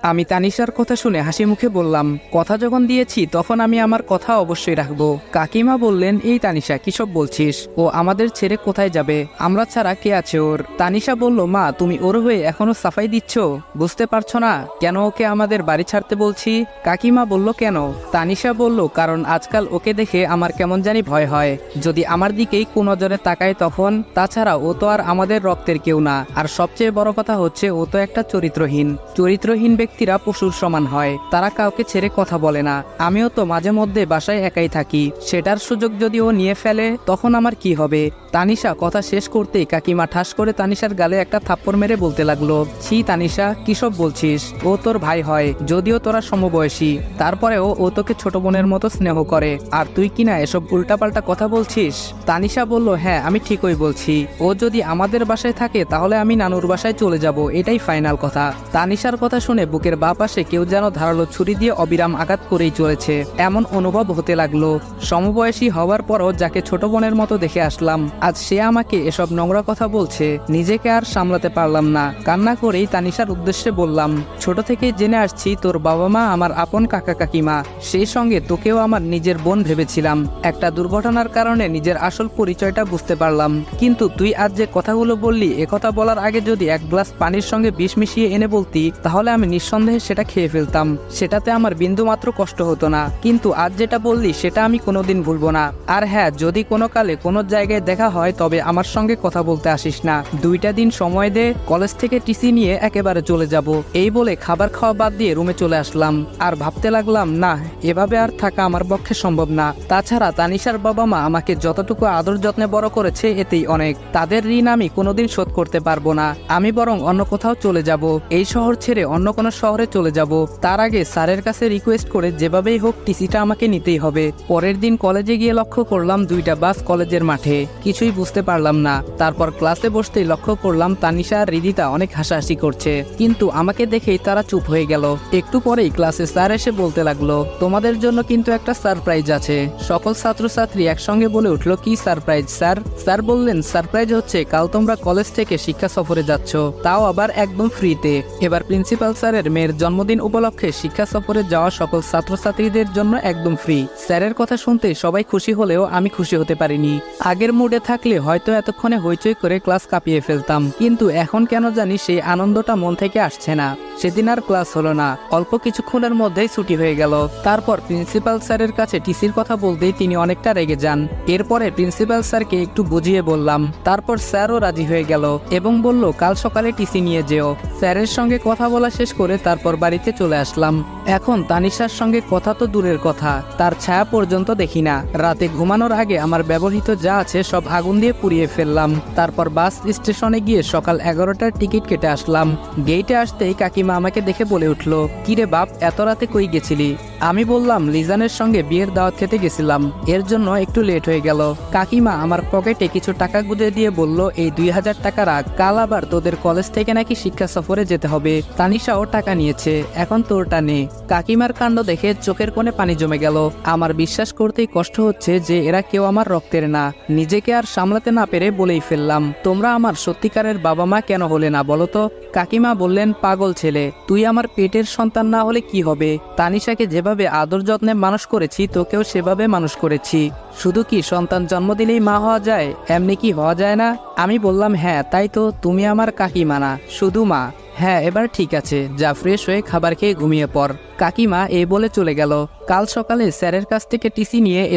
আমি তানিশার কথা শুনে হাসি মুখে বললাম, কথা যখন দিয়েছি তখন আমি আমার কথা অবশ্যই রাখবো। কাকিমা বললেন, এই তানিশা কিসব বলছিস? ও আমাদের ছেড়ে কোথায় যাবে? আমরা ছাড়া কে আছে ওর? তানিশা বলল, মা তুমি ওর হয়ে এখনো সাফাই দিচ্ছ? বুঝতে পারছো না কেন ওকে আমাদের বাড়ি ছাড়তে বলছি? কাকিমা বলল, কেন? তানিশা বলল, কারণ আজকাল ওকে দেখে আমার কেমন জানি ভয় হয়, যদি আমার দিকেই কোন নজরে তাকায় তখন। তাছাড়া ও তো আর আমাদের রক্তের কেউ না, আর সবচেয়ে বড় কথা হচ্ছে ও তো একটা চরিত্রহীন ব্যক্তিরা পশুর সমান হয়, তারা কাউকে ছেড়ে কথা বলে না। আমিও তো মাঝে মধ্যে বাসায় একাই থাকি, সেটার সুযোগ যদি ও নিয়ে ফেলে তখন আমার কি হবে? তানিশা কথা শেষ করতেই কাকিমা ঠাস করে তানিশার গালে একটা থাপ্পড় মেরে বলতে লাগলো, ছি তানিশা কিসব বলছিস? ও তোর ভাই হয়, যদিও তোরা সমবয়সী, তারপরেও ও তোকে ছোট বোনের মতো স্নেহ করে, আর তুই কিনা এসব উল্টাপাল্টা কথা বলছিস। তানিশা বলল, হ্যাঁ আমি ঠিকই বলছি, ও যদি আমাদের বাসায় থাকে তাহলে আমি নানুর বাসায় চলে যাব, এটাই ফাইনাল কথা। তানিশার কথা শুনে বুকের বাঁ পাশে কেউ যেন ধারালো ছুরি দিয়ে অবিরাম আঘাত করেই চলেছে এমন অনুভব হতে লাগলো। সমবয়সী হওয়ার পরও যাকে ছোট বোনের মতো দেখে আসলাম, আজ সে আমাকে এসব নোংরা কথা বলছে। নিজেকে আর সামলাতে পারলাম না, কান্না করেই তানিশার উদ্দেশ্যে বললাম, ছোট থেকেই জেনে আসছি তোর বাবা মা আমার আপন কাকা কাকিমা, সেই সঙ্গে তোকেও আমার নিজের বোন ভেবেছিলাম। একটা দুর্ঘটনার কারণে নিজের আসল পরিচয়টা বুঝতে পারলাম, কিন্তু তুই আজ যে কথাগুলো বললি, একথা বলার আগে যদি এক গ্লাস পানির সঙ্গে বিষ মিশিয়ে এনে বলতি তাহলে আমি নিঃসন্দেহে সেটা খেয়ে ফেলতাম, সেটাতে আমার বিন্দুমাত্র কষ্ট হতো না। কিন্তু আজ যেটা বললি সেটা আমি কোনোদিন ভুলবো না। আর হ্যাঁ, যদি কোনো কালে কোনো জায়গায় দেখা হয় তবে আমার সঙ্গে কথা বলতে আসিস না, 2টা দিন সময় দে, কলেজ থেকে টিসি নিয়ে একেবারে চলে যাব। এই বলে খাবার খাওয়া বাদ দিয়ে রুমে চলে আসলাম, আর ভাবতে লাগলাম, না এভাবে আর থাকা আমার পক্ষে সম্ভব না। তাছাড়া তানিশার বাবা মা আমাকে যতটুকু আদর যত্নে বড় করেছে এতেই অনেক, তাদের ঋণ আমি কোনোদিন শোধ করতে পারবো না। আমি বরং অন্য কোথাও চলে যাব, এই শহর ছেড়ে অন্য কোনো শহরে চলে যাব। তার আগে স্যারের কাছে রিকোয়েস্ট করে যেভাবেই হোক টিসিটা আমাকে নিতেই হবে। পরের দিন কলেজে গিয়ে লক্ষ্য করলাম 2টা বাস কলেজের মাঠে, কিছুই বুঝতে পারলাম না। তারপর ক্লাসে বসতেই লক্ষ্য করলাম তানিশা আর রিদিতা অনেক হাসাহাসি করছে, কিন্তু আমাকে দেখেই তারা চুপ হয়ে গেল। একটু পরেই ক্লাসে স্যার এসে বলতে লাগলো, তোমাদের জন্য কিন্তু একটা সারপ্রাইজ আছে। সকল ছাত্রছাত্রী একসঙ্গে বলে উঠলো, কি সারপ্রাইজ স্যার? স্যার বললেন, সারপ্রাইজ হচ্ছে কাল তোমরা কলেজ থেকে শিক্ষা সফরে যাচ্ছ, তাও আবার একদম ফ্রিতে। এবার প্রিন্সিপাল স্যারের মেয়ের জন্মদিন উপলক্ষে শিক্ষা সফরে যাওয়া সকল ছাত্রছাত্রীদের জন্য একদম ফ্রি। স্যারের কথা শুনতে সবাই খুশি হলেও আমি খুশি হতে পারিনি। আগের মুডে থাকলে হয়তো এতক্ষণে হইচই করে ক্লাস কাঁপিয়ে ফেলতাম, কিন্তু এখন কেন জানি সেই আনন্দটা মন থেকে আসছে না। সেদিন আর ক্লাস হলো না, অল্প কিছুক্ষণের মধ্যেই ছুটি হয়ে গেল। তারপর প্রিন্সিপাল স্যারের কাছে টিসির কথা বলতেই তিনি অনেকটা রেগে যান। এরপরে প্রিন্সিপাল স্যারকে একটু বুঝিয়ে বললাম, তারপর স্যারও রাজি হয়ে গেল এবং বলল, কাল সকালে টিসি নিয়ে যেও। স্যারের সঙ্গে কথা বলা শেষ করে তারপর বাড়িতে চলে আসলাম। এখন তানিশার সঙ্গে কথা তো দূরের কথা, তার ছায়া পর্যন্ত দেখি না। রাতে ঘুমানোর আগে আমার ব্যবহৃত যা আছে সব আগুন দিয়ে পুড়িয়ে ফেললাম। তারপর বাস স্টেশনে গিয়ে সকাল 11টার টিকিট কেটে আসলাম। গেটে আসতেই কাকিমা আমাকে দেখে বলে উঠল, কিরে বাপ, এত রাতে কই গেছিলি? আমি বললাম, লিজানের সঙ্গে বিয়ের দাওয়াত খেতে গেছিলাম, এর জন্য একটু লেট হয়ে গেল। কাকিমা আমার পকেটে কিছু টাকা গুঁজে দিয়ে বলল, এই 2000 টাকা রাখ, কাল আবার তোদের কলেজ থেকে নাকি শিক্ষা সফরে যেতে হবে। তানিশাও টাকা নিয়েছে, এখন তোরটা নে। কাকিমার কাণ্ড দেখে চোখের কোণে পানি জমে গেল। আমার বিশ্বাস করতেই কষ্ট হচ্ছে যে এরা কেউ আমার রক্তের না। নিজেকে আর সামলাতে না পেরে বলেই ফেললাম, তোমরা আমার সত্যিকারের বাবা মা কেন হলে না বলো তো? কাকিমা বললেন, পাগল ছেলে, তুই আমার পেটের সন্তান না হলে কি হবে? তানিশাকে যেভাবে আদর যত্নে মানুষ করেছি তোকেও সেভাবে মানুষ করেছি। শুধু কি সন্তান জন্ম দিলেই মা হওয়া যায়? এমনি কি হওয়া যায় না? আমি বললাম, হ্যাঁ তাই তো, তুমি আমার কাকিমা না, শুধু মা। হ্যাঁ এবার ঠিক আছে, যা ফ্রেশ হয়ে খাবার খেয়ে ঘুমিয়ে পড়। কাকিমা এই বলে চলে গেল। কাল সকালে স্যারের কাছ থেকে টিসি নিয়ে